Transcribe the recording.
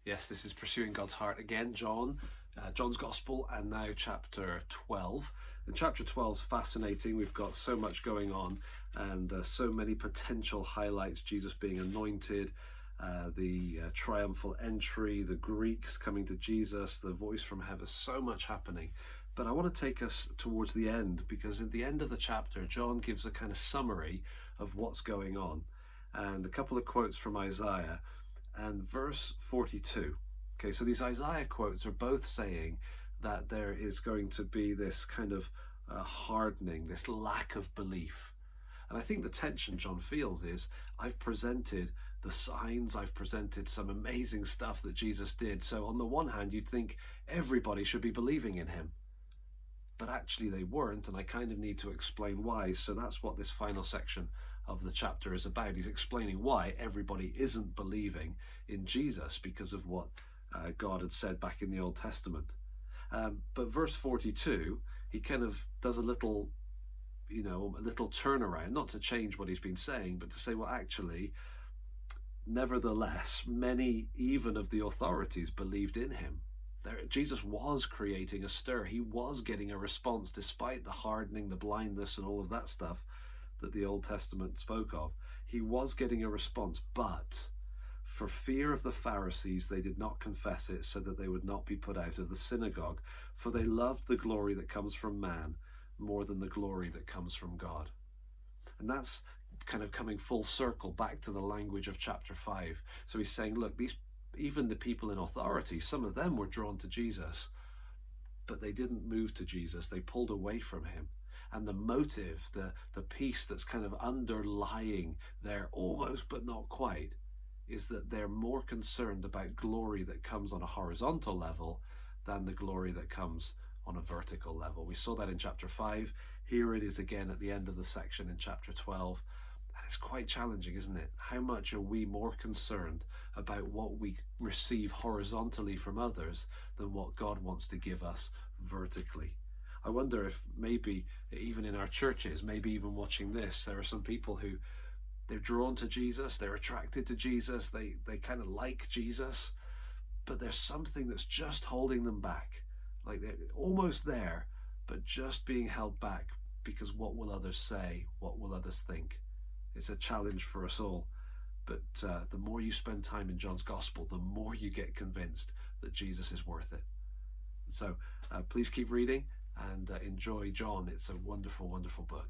Yes, this is Pursuing God's Heart again, John's Gospel, and now chapter 12. And chapter 12 is fascinating. We've got so much going on and so many potential highlights. Jesus being anointed, the triumphal entry, the Greeks coming to Jesus, the voice from heaven, so much happening. But I want to take us towards the end, because at the end of the chapter, John gives a kind of summary of what's going on. And a couple of quotes from Isaiah and verse 42. Okay, so these Isaiah quotes are both saying that there is going to be this kind of hardening, this lack of belief. And I think the tension John feels is, I've presented the signs, I've presented some amazing stuff that Jesus did. So on the one hand, you'd think everybody should be believing in him. But actually they weren't, and I kind of need to explain why. So that's what this final section of the chapter is about. He's explaining why everybody isn't believing in Jesus because of what God had said back in the Old Testament. But verse 42, he kind of does a little turnaround, not to change what he's been saying, but to say, well, actually, nevertheless, many even of the authorities believed in him. Jesus was creating a stir. He was getting a response despite the hardening, the blindness, and all of that stuff that the Old Testament spoke of. He was getting a response, but for fear of the Pharisees, they did not confess it, so that they would not be put out of the synagogue, for they loved the glory that comes from man more than the glory that comes from God. And that's kind of coming full circle back to the language of chapter 5. So he's saying, look, even the people in authority, some of them were drawn to Jesus, but they didn't move to Jesus. They pulled away from him. And the motive, the piece that's kind of underlying there, almost but not quite, is that they're more concerned about glory that comes on a horizontal level than the glory that comes on a vertical level. We saw that in chapter 5. Here it is again at the end of the section in chapter 12. And it's quite challenging, isn't it? How much are we more concerned about what we receive horizontally from others than what God wants to give us vertically? I wonder if maybe even in our churches, maybe even watching this, there are some people who they're drawn to Jesus, they're attracted to Jesus, they kind of like Jesus, but there's something that's just holding them back. Like they're almost there, but just being held back because what will others say? What will others think? It's a challenge for us all. But the more you spend time in John's Gospel, the more you get convinced that Jesus is worth it. So please keep reading and enjoy John. It's a wonderful, wonderful book.